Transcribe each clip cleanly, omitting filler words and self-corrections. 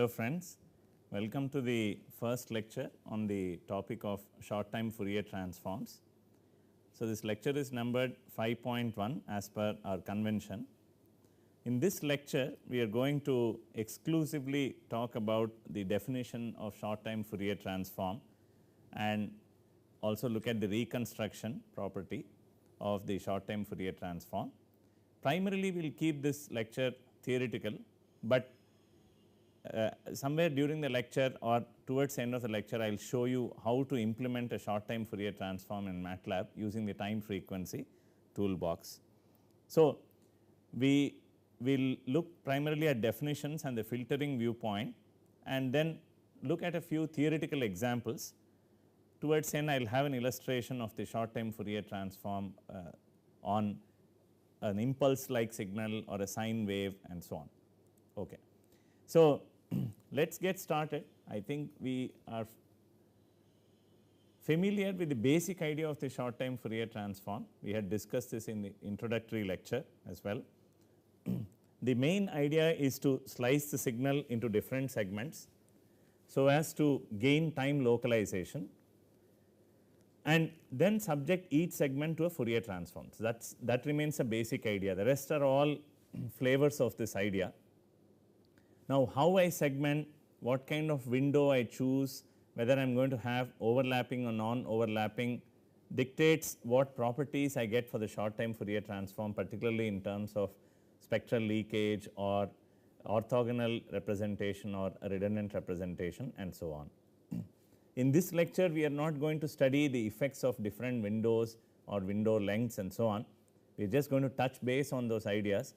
Hello friends, welcome to the first lecture on the topic of short time Fourier transforms. So, this lecture is numbered 5.1 as per our convention. In this lecture, we are going to exclusively talk about the definition of short time Fourier transform and also look at the reconstruction property of the short time Fourier transform. Primarily, we will keep this lecture theoretical, but somewhere during the lecture or towards the end of the lecture, I will show you how to implement a short time Fourier transform in MATLAB using the time frequency toolbox. So, we will look primarily at definitions and the filtering viewpoint and then look at a few theoretical examples. Towards the end, I will have an illustration of the short time Fourier transform on an impulse like signal or a sine wave and so on. Okay. So, let us get started. I think we are familiar with the basic idea of the short time Fourier transform. We had discussed this in the introductory lecture as well. The main idea is to slice the signal into different segments so as to gain time localization and then subject each segment to a Fourier transform. So, that remains a basic idea. The rest are all flavors of this idea. Now, how I segment, what kind of window I choose, whether I am going to have overlapping or non-overlapping dictates what properties I get for the short time Fourier transform, particularly in terms of spectral leakage or orthogonal representation or redundant representation and so on. In this lecture, we are not going to study the effects of different windows or window lengths and so on. We are just going to touch base on those ideas.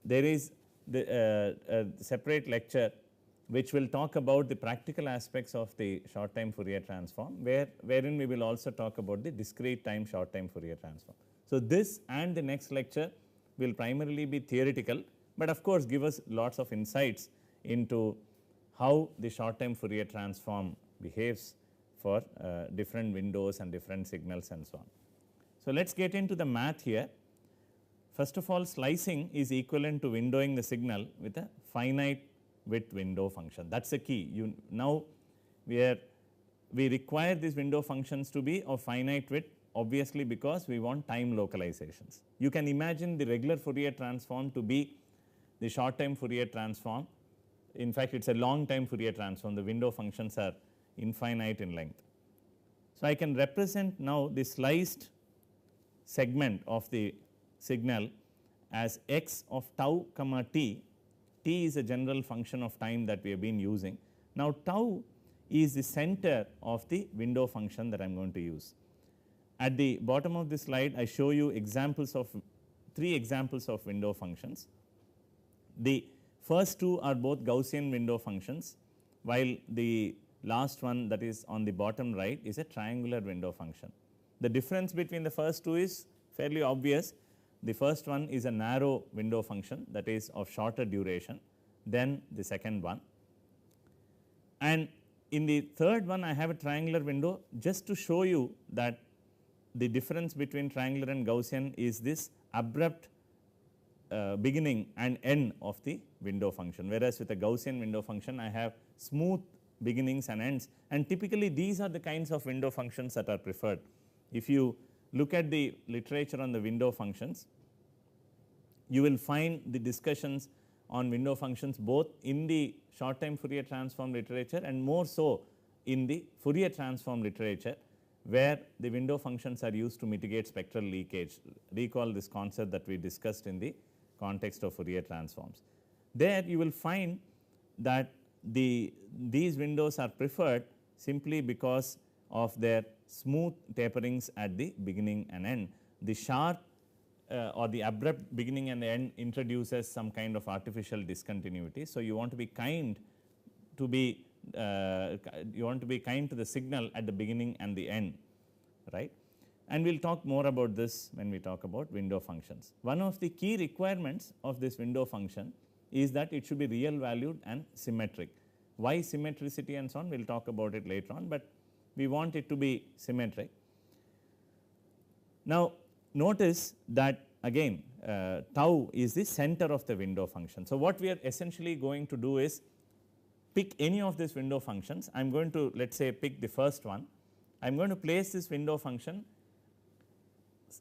There is the separate lecture which will talk about the practical aspects of the short time Fourier transform, wherein we will also talk about the discrete time short time Fourier transform. So, this and the next lecture will primarily be theoretical, but of course, give us lots of insights into how the short time Fourier transform behaves for different windows and different signals and so on. So, let us get into the math here. First of all, slicing is equivalent to windowing the signal with a finite width window function. That is the key. Now, we require these window functions to be of finite width, obviously because we want time localizations. You can imagine the regular Fourier transform to be the short time Fourier transform. In fact, it is a long time Fourier transform. The window functions are infinite in length. So, I can represent now the sliced segment of the signal as x of tau comma t. T is a general function of time that we have been using. Now, tau is the center of the window function that I am going to use. At the bottom of this slide, I show you examples of 3 examples of window functions. The first 2 are both Gaussian window functions, while the last one, that is on the bottom right, is a triangular window function. The difference between the first 2 is fairly obvious. The first one is a narrow window function, that is of shorter duration than the second one. And in the third one, I have a triangular window just to show you that the difference between triangular and Gaussian is this abrupt beginning and end of the window function, whereas with a Gaussian window function, I have smooth beginnings and ends, and typically these are the kinds of window functions that are preferred. If you look at the literature on the window functions, you will find the discussions on window functions both in the short time Fourier transform literature and more so in the Fourier transform literature, where the window functions are used to mitigate spectral leakage. Recall this concept that we discussed in the context of Fourier transforms. There you will find that these windows are preferred simply because of their smooth taperings at the beginning and end. The sharp or the abrupt beginning and end introduces some kind of artificial discontinuity. So, you want to be kind to the signal at the beginning and the end, right. And we will talk more about this when we talk about window functions. One of the key requirements of this window function is that it should be real valued and symmetric. Why symmetricity and so on, we will talk about it later on, but we want it to be symmetric. Now, notice that again tau is the center of the window function. So, what we are essentially going to do is pick any of these window functions. I am going to, let us say, pick the first one. I am going to place this window function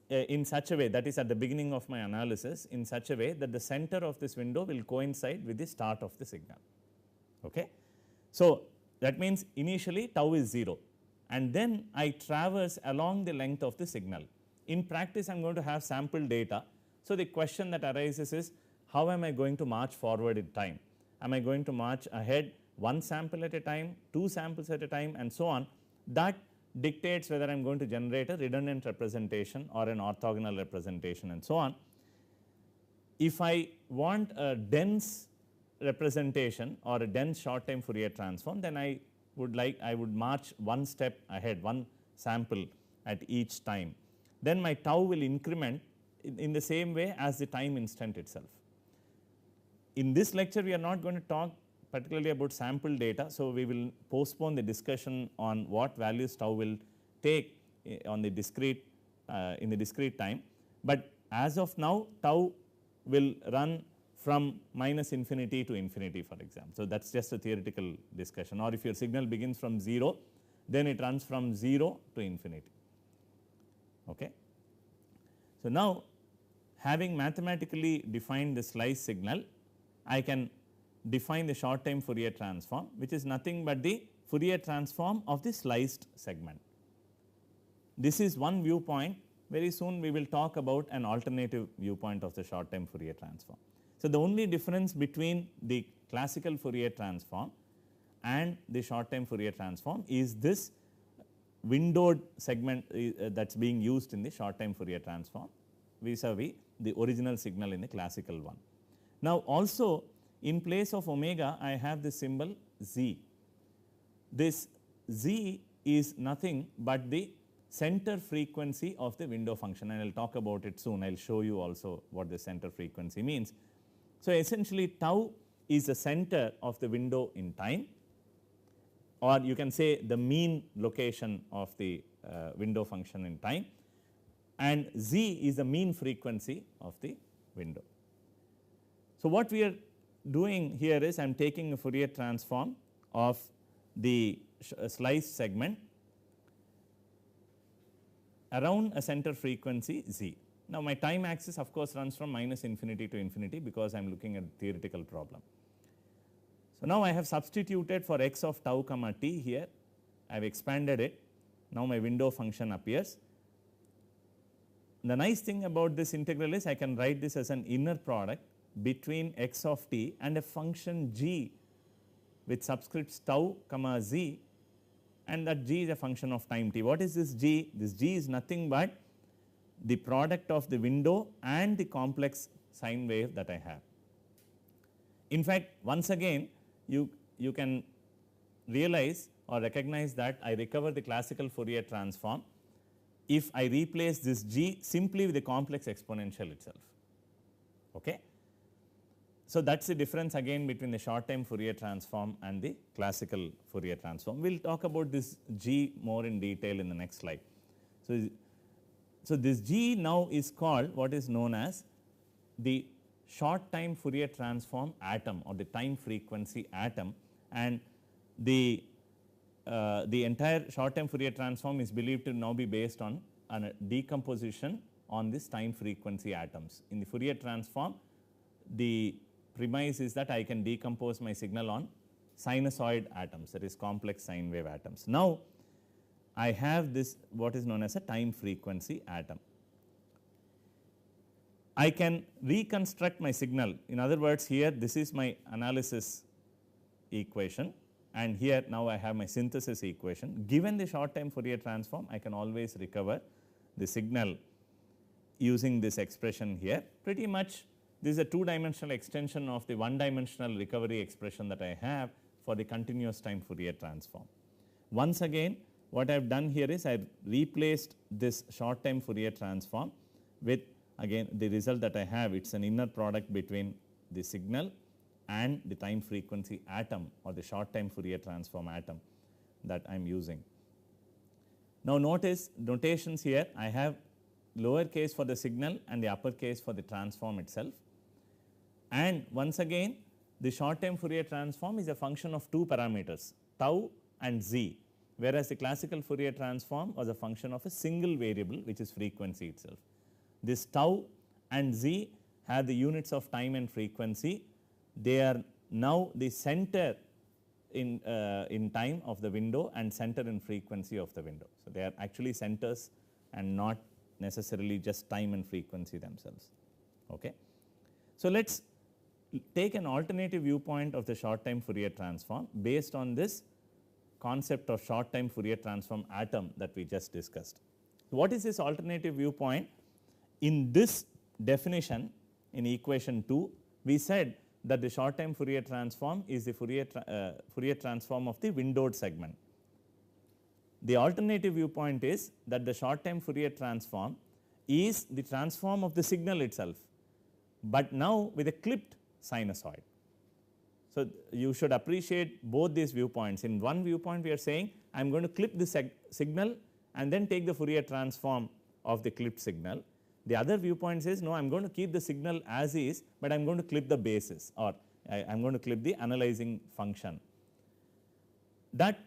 in such a way, that is at the beginning of my analysis, in such a way that the center of this window will coincide with the start of the signal. Okay. So, that means initially tau is 0, and then I traverse along the length of the signal. In practice, I am going to have sample data. So, the question that arises is, how am I going to march forward in time? Am I going to march ahead one sample at a time, two samples at a time, and so on? That dictates whether I am going to generate a redundant representation or an orthogonal representation, and so on. If I want a dense representation or a dense short time Fourier transform, then I would march one step ahead, one sample at each time. Then my tau will increment in the same way as the time instant itself. In this lecture, we are not going to talk particularly about sample data. So, we will postpone the discussion on what values tau will take on the discrete in the discrete time, but as of now tau will run from minus infinity to infinity, for example. So, that is just a theoretical discussion, or if your signal begins from 0, then it runs from 0 to infinity. Okay. So, now having mathematically defined the slice signal, I can define the short time Fourier transform, which is nothing but the Fourier transform of the sliced segment. This is one viewpoint. Very soon we will talk about an alternative viewpoint of the short time Fourier transform. So, the only difference between the classical Fourier transform and the short time Fourier transform is this windowed segment that is being used in the short time Fourier transform vis-a-vis the original signal in the classical one. Now, also in place of omega, I have this symbol z. This z is nothing but the center frequency of the window function, and I will talk about it soon. I will show you also what the center frequency means. So, essentially tau is the center of the window in time, or you can say the mean location of the window function in time, and z is the mean frequency of the window. So, what we are doing here is I am taking a Fourier transform of the slice segment around a center frequency z. Now, my time axis of course runs from minus infinity to infinity, because I am looking at a theoretical problem. So, now I have substituted for x of tau comma t here, I have expanded it. Now, my window function appears. The nice thing about this integral is I can write this as an inner product between x of t and a function g with subscripts tau comma z, and that g is a function of time t. What is this g? This g is nothing but the product of the window and the complex sine wave that I have. In fact, once again you can realize or recognize that I recover the classical Fourier transform if I replace this g simply with the complex exponential itself. Okay. So, that is the difference again between the short time Fourier transform and the classical Fourier transform. We will talk about this g more in detail in the next slide. So, this g now is called what is known as the short time Fourier transform atom, or the time frequency atom, and the entire short time Fourier transform is believed to now be based on a decomposition on this time frequency atoms. In the Fourier transform, the premise is that I can decompose my signal on sinusoid atoms, that is complex sine wave atoms. Now, I have this what is known as a time frequency atom. I can reconstruct my signal. In other words, here this is my analysis equation, and here now I have my synthesis equation. Given the short time Fourier transform, I can always recover the signal using this expression here. Pretty much this is a two-dimensional extension of the one-dimensional recovery expression that I have for the continuous time Fourier transform. Once again, what I have done here is I have replaced this short time Fourier transform with, again, the result that I have. It is an inner product between the signal and the time frequency atom, or the short time Fourier transform atom that I am using. Now, notice notations here. I have lower case for the signal and the upper case for the transform itself. And once again, the short time Fourier transform is a function of two parameters, tau and z, whereas the classical Fourier transform was a function of a single variable, which is frequency itself. This tau and z have the units of time and frequency. They are now the center in time of the window and center in frequency of the window. So, they are actually centers and not necessarily just time and frequency themselves. Okay. So, let us take an alternative viewpoint of the short time Fourier transform based on this concept of short time Fourier transform atom that we just discussed. So, what is this alternative viewpoint? In this definition in equation 2, we said that the short time Fourier transform is the Fourier transform of the windowed segment. The alternative viewpoint is that the short time Fourier transform is the transform of the signal itself, but now with a clipped sinusoid. So, you should appreciate both these viewpoints. In one viewpoint we are saying I am going to clip the signal and then take the Fourier transform of the clipped signal. The other viewpoint says no, I am going to keep the signal as is, but I am going to clip the basis, or I am going to clip the analyzing function. That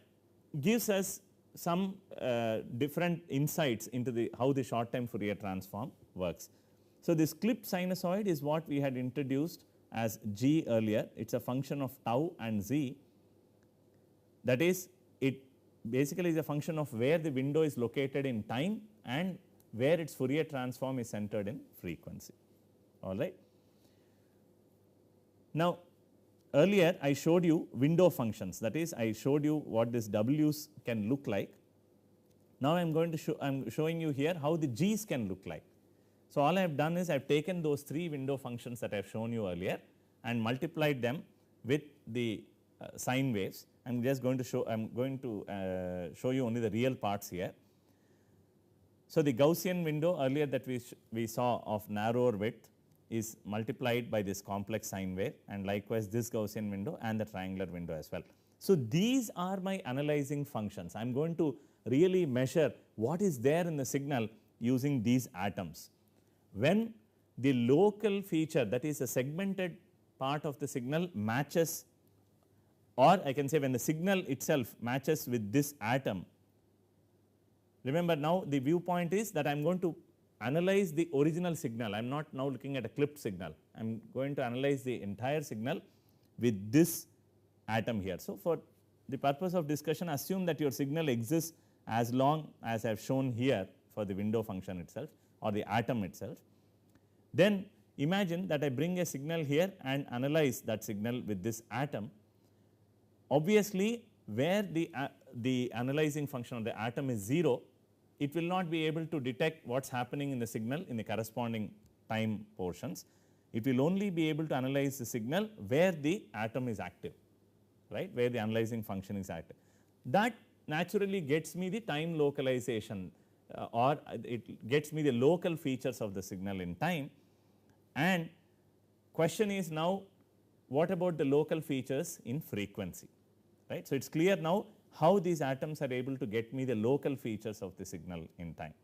gives us some different insights into how the short time Fourier transform works. So, this clipped sinusoid is what we had introduced as G earlier. It is a function of tau and z, that is, it basically is a function of where the window is located in time and where its Fourier transform is centered in frequency. All right. Now, earlier I showed you window functions, that is, I showed you what this W's can look like. Now, I am going to I am showing you here how the G's can look like. So, all I have done is I have taken those three window functions that I have shown you earlier and multiplied them with the sine waves. I am just going to show, I am going to show you only the real parts here. So, the Gaussian window earlier that we saw of narrower width is multiplied by this complex sine wave, and likewise this Gaussian window and the triangular window as well. So, these are my analyzing functions. I am going to really measure what is there in the signal using these atoms. When the local feature, that is a segmented part of the signal, matches, or I can say when the signal itself matches with this atom. Remember, now the viewpoint is that I am going to analyze the original signal. I am not now looking at a clipped signal. I am going to analyze the entire signal with this atom here. So, for the purpose of discussion, assume that your signal exists as long as I have shown here for the window function itself or the atom itself. Then imagine that I bring a signal here and analyze that signal with this atom. Obviously, where the analyzing function of the atom is 0, it will not be able to detect what is happening in the signal in the corresponding time portions. It will only be able to analyze the signal where the atom is active, right, where the analyzing function is active. That naturally gets me the time localization or it gets me the local features of the signal in time. And question is now, what about the local features in frequency, right. So, it is clear now how these atoms are able to get me the local features of the signal in time.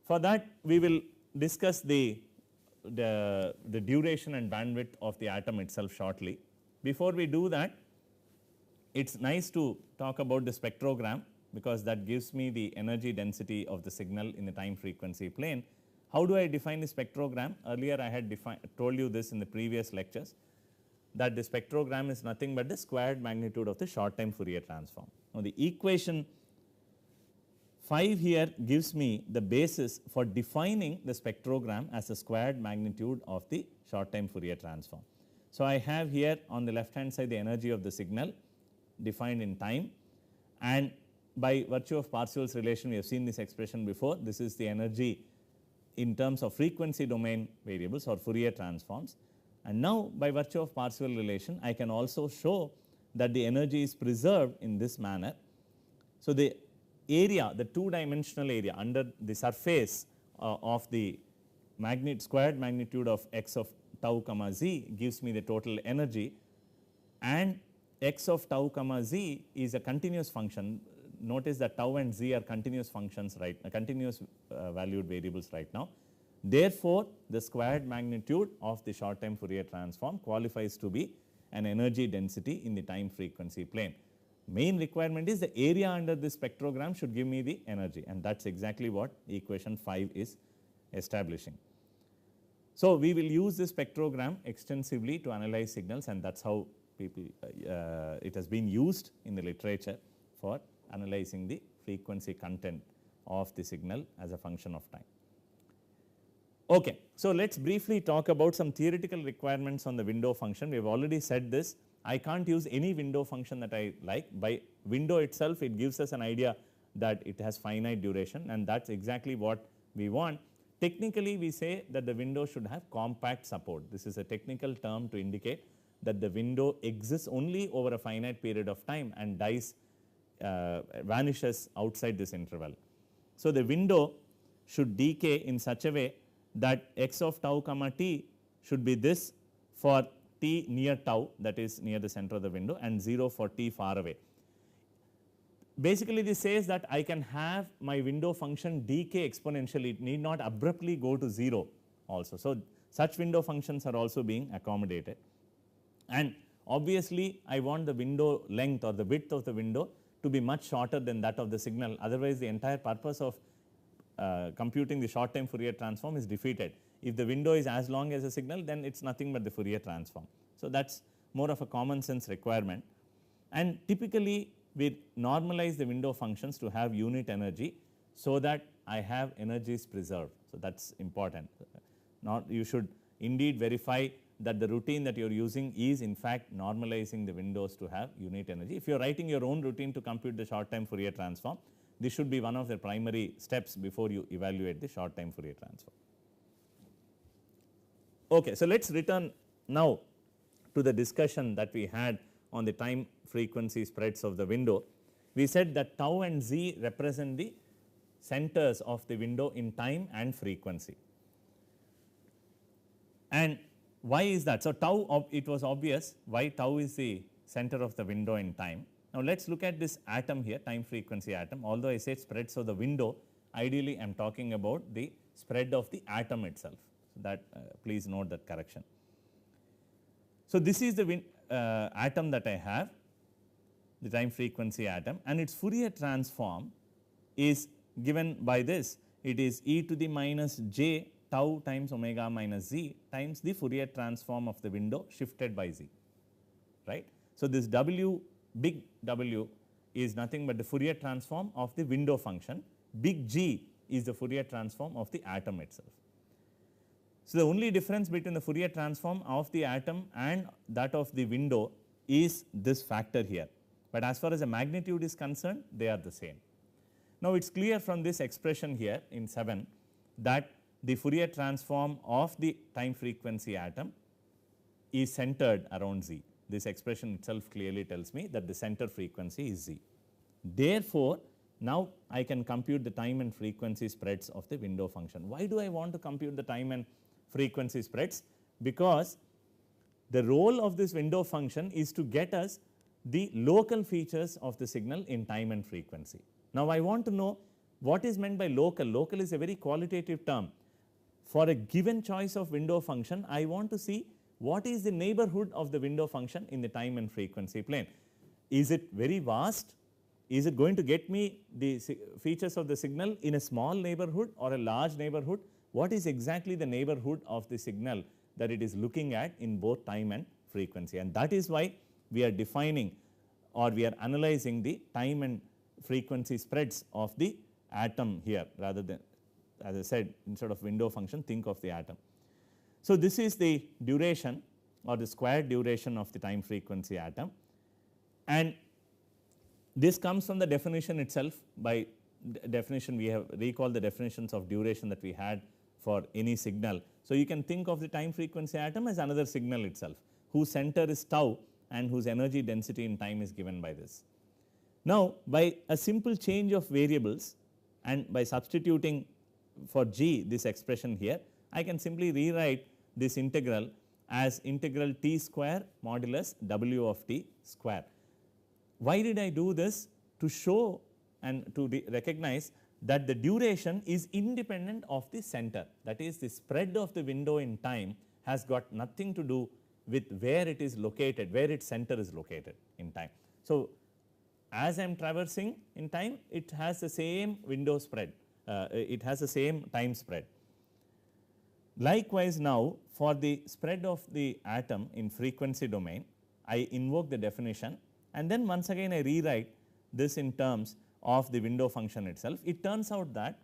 For that, we will discuss the duration and bandwidth of the atom itself shortly. Before we do that, it is nice to talk about the spectrogram, because that gives me the energy density of the signal in the time frequency plane. How do I define the spectrogram? Earlier I had told you this in the previous lectures, that the spectrogram is nothing but the squared magnitude of the short time Fourier transform. Now, the equation 5 here gives me the basis for defining the spectrogram as a squared magnitude of the short time Fourier transform. So, I have here on the left hand side the energy of the signal defined in time, and by virtue of Parseval's relation we have seen this expression before. This is the energy in terms of frequency domain variables or Fourier transforms. And now, by virtue of Parseval relation, I can also show that the energy is preserved in this manner. So, the area, the two-dimensional area under the surface of the squared magnitude of x of tau comma z gives me the total energy, and x of tau comma z is a continuous function. Notice that tau and z are continuous functions, right, continuous valued variables right now. Therefore, the squared magnitude of the short time Fourier transform qualifies to be an energy density in the time frequency plane. Main requirement is the area under this spectrogram should give me the energy, and that is exactly what equation 5 is establishing. So, we will use this spectrogram extensively to analyze signals, and that is how people it has been used in the literature for analyzing the frequency content of the signal as a function of time. Okay. So, let us briefly talk about some theoretical requirements on the window function. We have already said this. I can't use any window function that I like. By window itself, it gives us an idea that it has finite duration, and that is exactly what we want. Technically, we say that the window should have compact support. This is a technical term to indicate that the window exists only over a finite period of time and vanishes outside this interval. So, the window should decay in such a way that x of tau comma t should be this for t near tau, that is near the center of the window, and 0 for t far away. Basically, this says that I can have my window function decay exponentially. It need not abruptly go to 0 also. So, such window functions are also being accommodated, and obviously, I want the window length or the width of the window to be much shorter than that of the signal. Otherwise, the entire purpose of computing the short time Fourier transform is defeated. If the window is as long as a signal, then it is nothing but the Fourier transform. So, that is more of a common sense requirement, and typically we normalize the window functions to have unit energy, so that I have energies preserved. So, that is important. You should indeed verify that the routine that you are using is in fact normalizing the windows to have unit energy. If you are writing your own routine to compute the short time Fourier transform, this should be one of the primary steps before you evaluate the short time Fourier transform. Okay, so, let us return now to the discussion that we had on the time frequency spreads of the window. We said that tau and z represent the centers of the window in time and frequency. And why is that? So, tau, it was obvious why tau is the center of the window in time. Now, let us look at this atom here, time frequency atom. Although I said spreads of the window, ideally I am talking about the spread of the atom itself. So, that please note that correction. So, this is the atom that I have, the time frequency atom, and its Fourier transform is given by this. It is e to the minus j tau times omega minus z times the Fourier transform of the window shifted by z, right. So, this w, big W is nothing but the Fourier transform of the window function, big G is the Fourier transform of the atom itself. So, the only difference between the Fourier transform of the atom and that of the window is this factor here, but as far as the magnitude is concerned, they are the same. Now, it is clear from this expression here in 7 that the Fourier transform of the time frequency atom is centered around z. This expression itself clearly tells me that the center frequency is z. Therefore, now I can compute the time and frequency spreads of the window function. Why do I want to compute the time and frequency spreads? Because the role of this window function is to get us the local features of the signal in time and frequency. Now, I want to know what is meant by local. Local is a very qualitative term. For a given choice of window function, I want to see what is the neighborhood of the window function in the time and frequency plane. Is it very vast? Is it going to get me the features of the signal in a small neighborhood or a large neighborhood? What is exactly the neighborhood of the signal that it is looking at in both time and frequency? And that is why we are defining or we are analyzing the time and frequency spreads of the atom here, rather than, as I said, instead of window function, think of the atom. So, this is the duration or the squared duration of the time frequency atom, and this comes from the definition itself. By definition, we have recalled the definitions of duration that we had for any signal. So, you can think of the time frequency atom as another signal itself, whose center is tau and whose energy density in time is given by this. Now, by a simple change of variables and by substituting for g this expression here, I can simply rewrite this integral as integral t square modulus w of t square. Why did I do this? To show and to recognize that the duration is independent of the center, that is the spread of the window in time has got nothing to do with where it is located, where its center is located in time. So, as I am traversing in time, it has the same window spread, it has the same time spread. Likewise, now for the spread of the atom in frequency domain, I invoke the definition and then once again I rewrite this in terms of the window function itself. It turns out that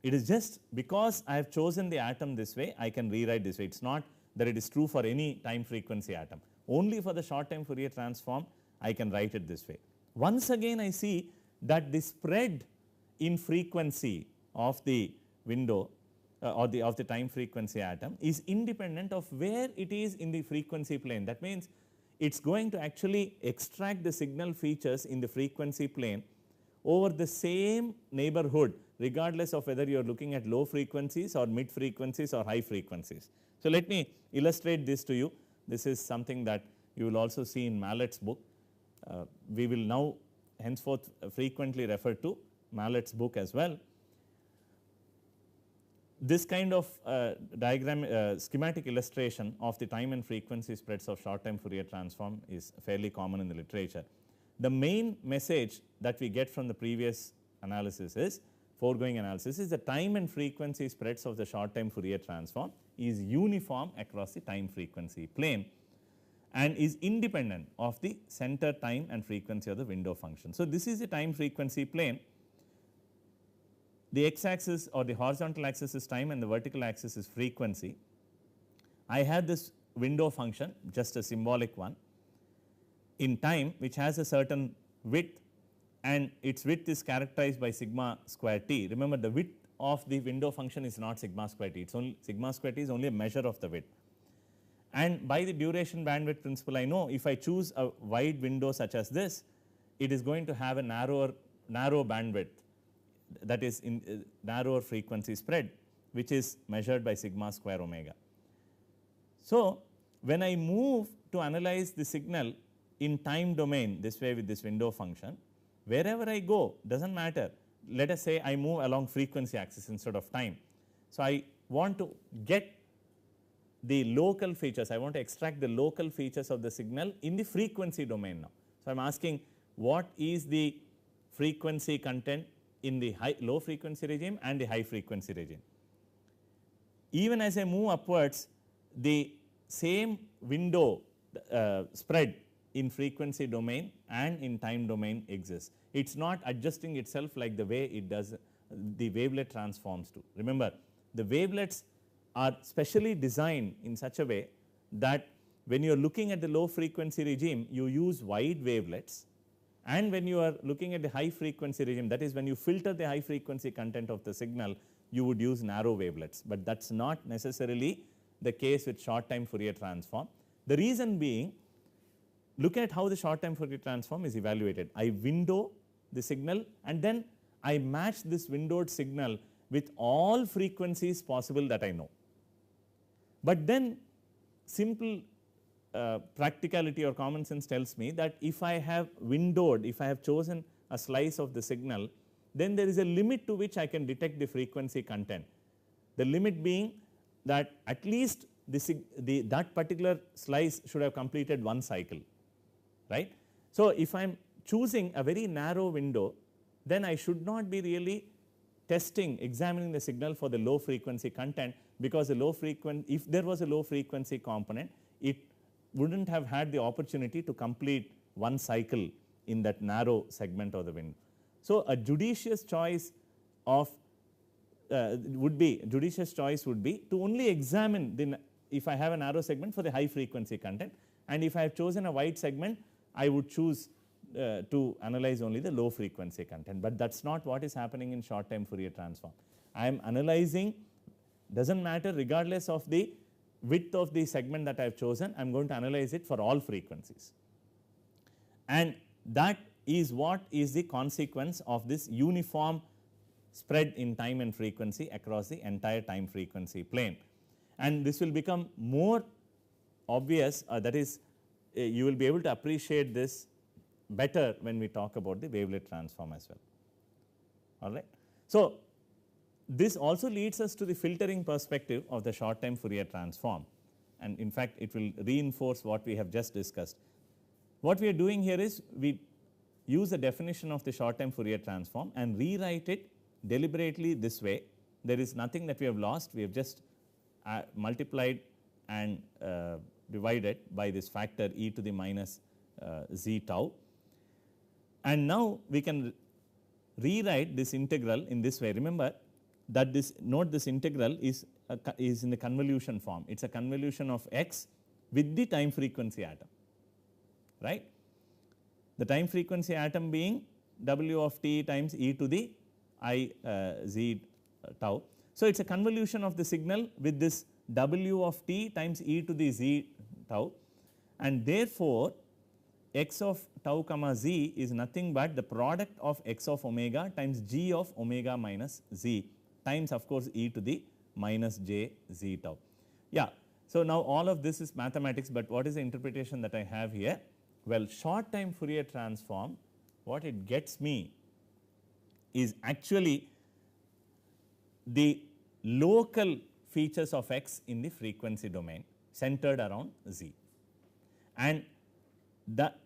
it is just because I have chosen the atom this way, I can rewrite this way. It is not that it is true for any time frequency atom. Only for the short time Fourier transform, I can write it this way. Once again, I see that the spread in frequency of the window of the time frequency atom is independent of where it is in the frequency plane. That means, it is going to actually extract the signal features in the frequency plane over the same neighborhood, regardless of whether you are looking at low frequencies or mid frequencies or high frequencies. So, let me illustrate this to you. This is something that you will also see in Mallet's book. We will now henceforth frequently refer to Mallet's book as well. This kind of diagram schematic illustration of the time and frequency spreads of short time Fourier transform is fairly common in the literature. The main message that we get from the previous analysis is, foregoing analysis is, the time and frequency spreads of the short time Fourier transform is uniform across the time frequency plane and is independent of the center time and frequency of the window function. So, this is the time frequency plane. The x axis or the horizontal axis is time and the vertical axis is frequency. I have this window function, just a symbolic one, in time which has a certain width, and its width is characterized by sigma square t. Remember, the width of the window function is not sigma square t, it's only sigma square t is only a measure of the width. And by the duration bandwidth principle, I know if I choose a wide window such as this, it is going to have a narrow bandwidth, that is in narrower frequency spread, which is measured by sigma square omega. So, when I move to analyze the signal in time domain this way with this window function, wherever I go does not matter. Let us say I move along frequency axis instead of time. So, I want to get the local features, I want to extract the local features of the signal in the frequency domain now. So, I am asking what is the frequency content in the low frequency regime and the high frequency regime. Even as I move upwards, the same window spread in frequency domain and in time domain exists. It is not adjusting itself like the way it does the wavelet transforms to. Remember, the wavelets are specially designed in such a way that when you are looking at the low frequency regime, you use wide wavelets, and when you are looking at the high frequency regime, that is when you filter the high frequency content of the signal, you would use narrow wavelets, but that is not necessarily the case with short time Fourier transform. The reason being, look at how the short time Fourier transform is evaluated. I window the signal and then I match this windowed signal with all frequencies possible that I know. But then simple practicality or common sense tells me that if I have windowed, if I have chosen a slice of the signal, then there is a limit to which I can detect the frequency content. The limit being that at least that particular slice should have completed one cycle, right. So, if I am choosing a very narrow window, then I should not be really examining the signal for the low frequency content, because the low frequency, if there was a low frequency component, it would not have had the opportunity to complete one cycle in that narrow segment of the window. So, a judicious choice of would be to only examine if I have a narrow segment for the high frequency content, and if I have chosen a wide segment, I would choose to analyze only the low frequency content, but that is not what is happening in short time Fourier transform. I am analyzing, does not matter, regardless of the width of the segment that I have chosen, I am going to analyze it for all frequencies, and that is what is the consequence of this uniform spread in time and frequency across the entire time frequency plane. And this will become more obvious, that is you will be able to appreciate this better when we talk about the wavelet transform as well. All right. So, this also leads us to the filtering perspective of the short time Fourier transform, and in fact, it will reinforce what we have just discussed. What we are doing here is we use the definition of the short time Fourier transform and rewrite it deliberately this way. There is nothing that we have lost, we have just multiplied and divided by this factor e to the minus z tau, and now we can rewrite this integral in this way. Remember that this integral is in the convolution form. It is a convolution of x with the time frequency atom, right. The time frequency atom being w of t times e to the I z tau. So, it is a convolution of the signal with this w of t times e to the z tau, and therefore, x of tau comma z is nothing but the product of x of omega times g of omega minus z times of course e to the minus j z tau. Yeah. So, now all of this is mathematics, but what is the interpretation that I have here? Well, short time Fourier transform, what it gets me is actually the local features of x in the frequency domain centered around z, and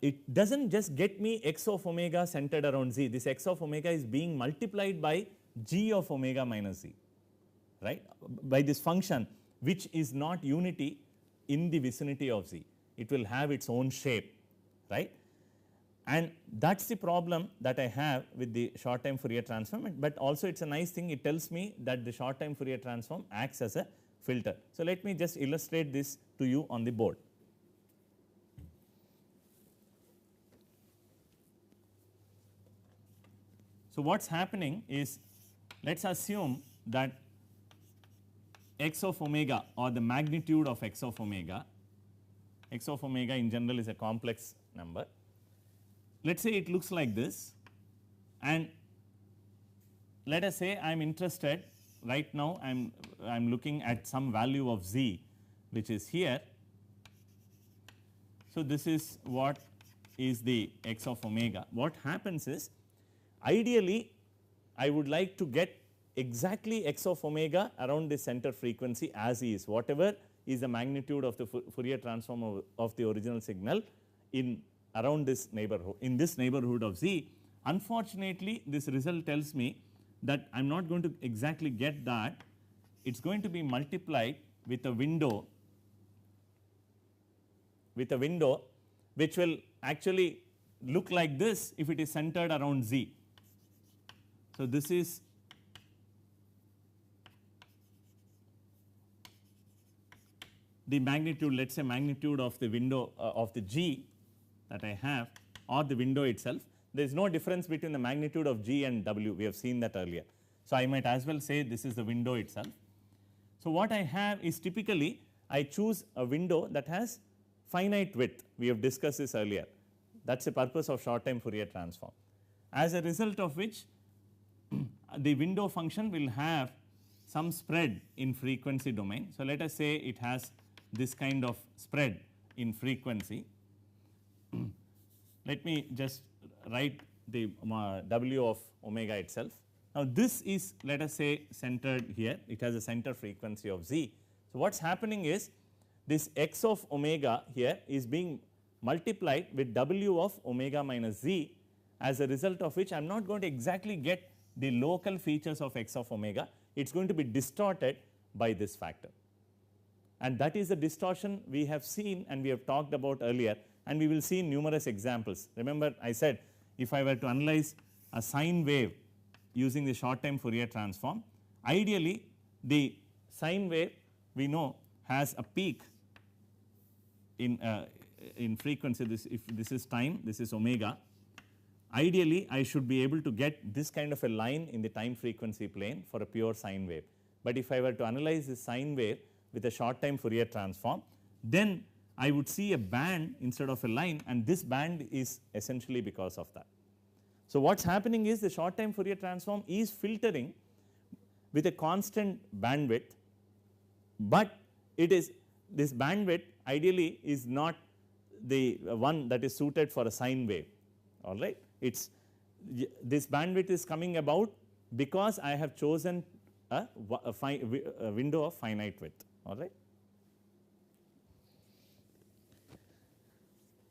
it does not just get me x of omega centered around z. This x of omega is being multiplied by g of omega minus z, right, by this function which is not unity in the vicinity of z. It will have its own shape, right, and that is the problem that I have with the short time Fourier transform, but also it is a nice thing, it tells me that the short time Fourier transform acts as a filter. So, let me just illustrate this to you on the board. So, what is happening is, let us assume that x of omega or the magnitude of x of omega in general is a complex number. Let us say it looks like this, and let us say I am interested right now, I am looking at some value of z which is here. So, this is what is the x of omega. What happens is, ideally I would like to get exactly x of omega around the center frequency as is, whatever is the magnitude of the Fourier transform of the original signal in around this neighborhood, in this neighborhood of z. Unfortunately, this result tells me that I am not going to exactly get that, it is going to be multiplied with a window which will actually look like this if it is centered around z. So, this is the magnitude, let us say magnitude of the window of the g that I have, or the window itself. There is no difference between the magnitude of g and w, we have seen that earlier. So, I might as well say this is the window itself. So, what I have is typically I choose a window that has finite width, we have discussed this earlier, that is the purpose of short time Fourier transform. As a result of which the window function will have some spread in frequency domain. So, let us say it has this kind of spread in frequency. Let me just write the w of omega itself. Now, this is, let us say, centered here, it has a center frequency of z. So, what is happening is this x of omega here is being multiplied with w of omega minus z, as a result of which I am not going to exactly get the local features of x of omega, it is going to be distorted by this factor. And that is the distortion we have seen and we have talked about earlier, and we will see numerous examples. Remember, I said if I were to analyze a sine wave using the short time Fourier transform, ideally the sine wave we know has a peak in frequency. If this is time, this is omega. Ideally, I should be able to get this kind of a line in the time frequency plane for a pure sine wave. But if I were to analyze the sine wave with a short time Fourier transform, then I would see a band instead of a line, and this band is essentially because of that. So, what is happening is the short time Fourier transform is filtering with a constant bandwidth, but it is this bandwidth ideally is not the one that is suited for a sine wave, all right. It is this bandwidth is coming about because I have chosen a window of finite width, all right.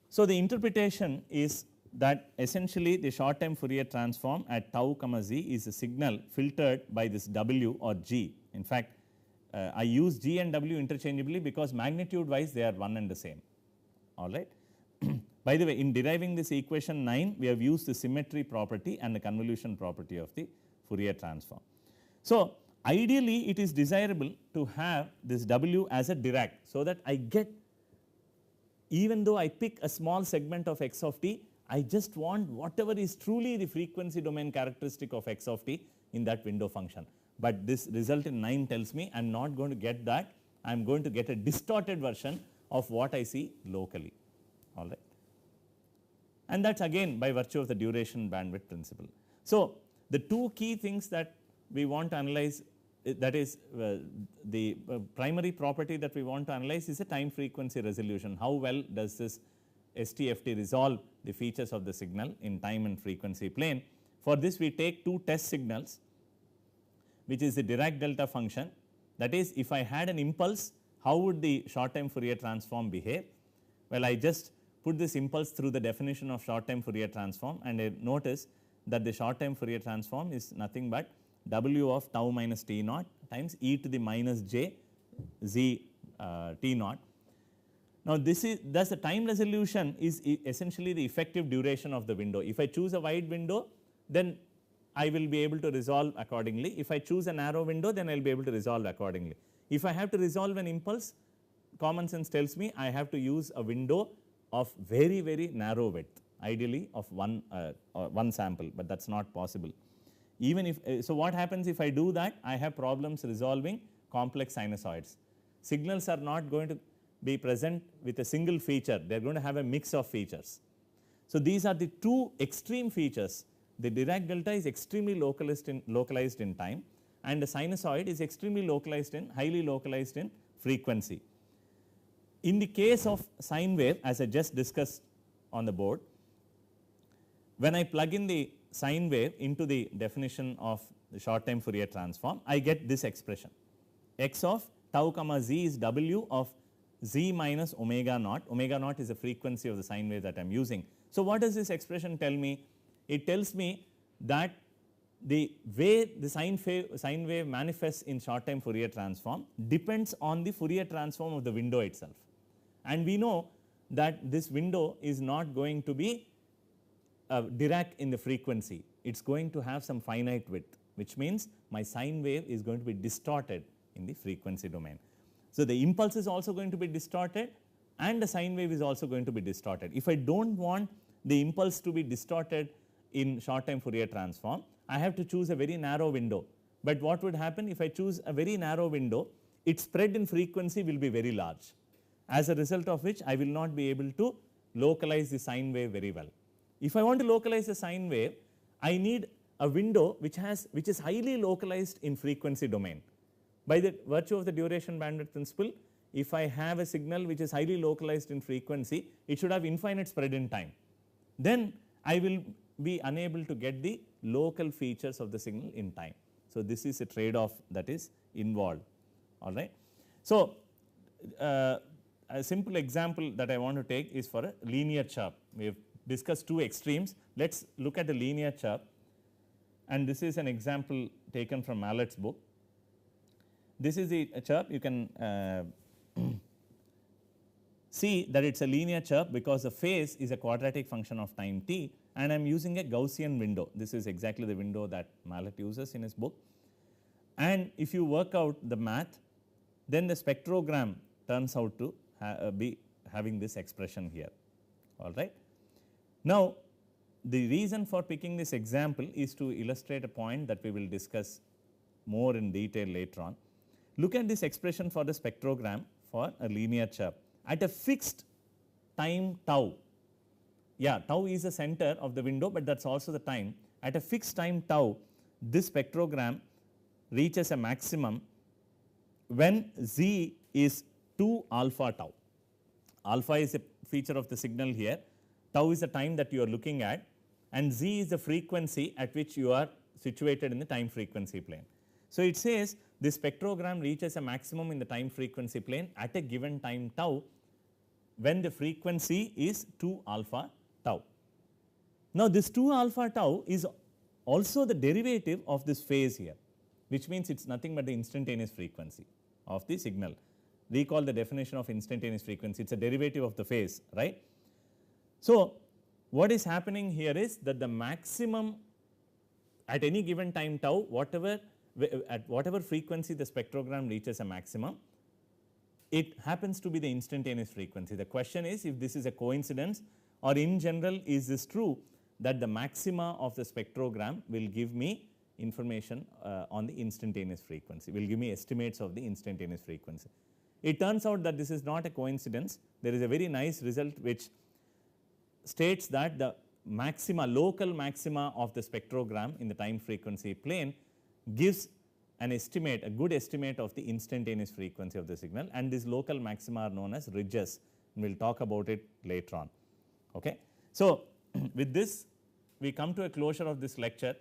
So, the interpretation is that essentially the short time Fourier transform at tau comma z is a signal filtered by this w or g. In fact, I use g and w interchangeably because magnitude wise they are one and the same, all right. By the way, in deriving this equation 9, we have used the symmetry property and the convolution property of the Fourier transform. So, ideally it is desirable to have this w as a Dirac, so that I get, even though I pick a small segment of x of t, I just want whatever is truly the frequency domain characteristic of x of t in that window function. But this result in 9 tells me I am not going to get that, I am going to get a distorted version of what I see locally, all right. And that is again by virtue of the duration bandwidth principle. So, the two key things that we want to analyze, that is the primary property that we want to analyze is a time frequency resolution. How well does this STFT resolve the features of the signal in time and frequency plane. For this we take two test signals, which is the Dirac delta function, that is if I had an impulse, how would the short time Fourier transform behave? Well, I just put this impulse through the definition of short time Fourier transform, and I notice that the short time Fourier transform is nothing but w of tau minus t naught times e to the minus j z t naught. Now, this is thus the time resolution is essentially the effective duration of the window. If I choose a wide window, then I will be able to resolve accordingly. If I choose a narrow window, then I will be able to resolve accordingly. If I have to resolve an impulse, common sense tells me I have to use a window of very, very narrow width, ideally of one sample, but that is not possible. Even if, so what happens if I do that? I have problems resolving complex sinusoids. Signals are not going to be present with a single feature, they are going to have a mix of features. So, these are the two extreme features. The Dirac delta is extremely localized in time, and the sinusoid is extremely highly localized in frequency. In the case of sine wave, as I just discussed on the board, when I plug in the sine wave into the definition of the short time Fourier transform, I get this expression, x of tau comma z is w of z minus omega naught is the frequency of the sine wave that I am using. So, what does this expression tell me? It tells me that the way the sine wave manifests in short time Fourier transform depends on the Fourier transform of the window itself, and we know that this window is not going to be Dirac in the frequency, it is going to have some finite width, which means my sine wave is going to be distorted in the frequency domain. So, the impulse is also going to be distorted and the sine wave is also going to be distorted. If I do not want the impulse to be distorted in short time Fourier transform, I have to choose a very narrow window. But what would happen if I choose a very narrow window? Its spread in frequency will be very large, as a result of which I will not be able to localize the sine wave very well. If I want to localize the sine wave, I need a window which is highly localized in frequency domain. By the virtue of the duration bandwidth principle, if I have a signal which is highly localized in frequency, it should have infinite spread in time. Then I will be unable to get the local features of the signal in time. So, this is a trade off that is involved, all right. So, a simple example that I want to take is for a linear chirp. We have discussed two extremes. Let us look at the linear chirp, and this is an example taken from Mallet's book. This is the chirp. You can see that it is a linear chirp because the phase is a quadratic function of time t, and I am using a Gaussian window. This is exactly the window that Mallet uses in his book. And if you work out the math, then the spectrogram turns out to be having this expression here, all right. Now, the reason for picking this example is to illustrate a point that we will discuss more in detail later on. Look at this expression for the spectrogram for a linear chirp at a fixed time tau. Yeah, tau is the center of the window, but that is also the time. At a fixed time tau, this spectrogram reaches a maximum when z is 2 alpha tau. Alpha is a feature of the signal here, tau is the time that you are looking at, and z is the frequency at which you are situated in the time frequency plane. So, it says this spectrogram reaches a maximum in the time frequency plane at a given time tau when the frequency is 2 alpha tau. Now, this 2 alpha tau is also the derivative of this phase here, which means it is nothing but the instantaneous frequency of the signal. Recall the definition of instantaneous frequency, it is a derivative of the phase, right. So, what is happening here is that the maximum at any given time tau, at whatever frequency the spectrogram reaches a maximum, it happens to be the instantaneous frequency. The question is if this is a coincidence, or in general is this true that the maxima of the spectrogram will give me information on the instantaneous frequency, will give me estimates of the instantaneous frequency. It turns out that this is not a coincidence. There is a very nice result which states that the maxima, local maxima of the spectrogram in the time frequency plane gives an estimate, a good estimate of the instantaneous frequency of the signal, and these local maxima are known as ridges, and we will talk about it later on. Okay. So, with this we come to a closure of this lecture.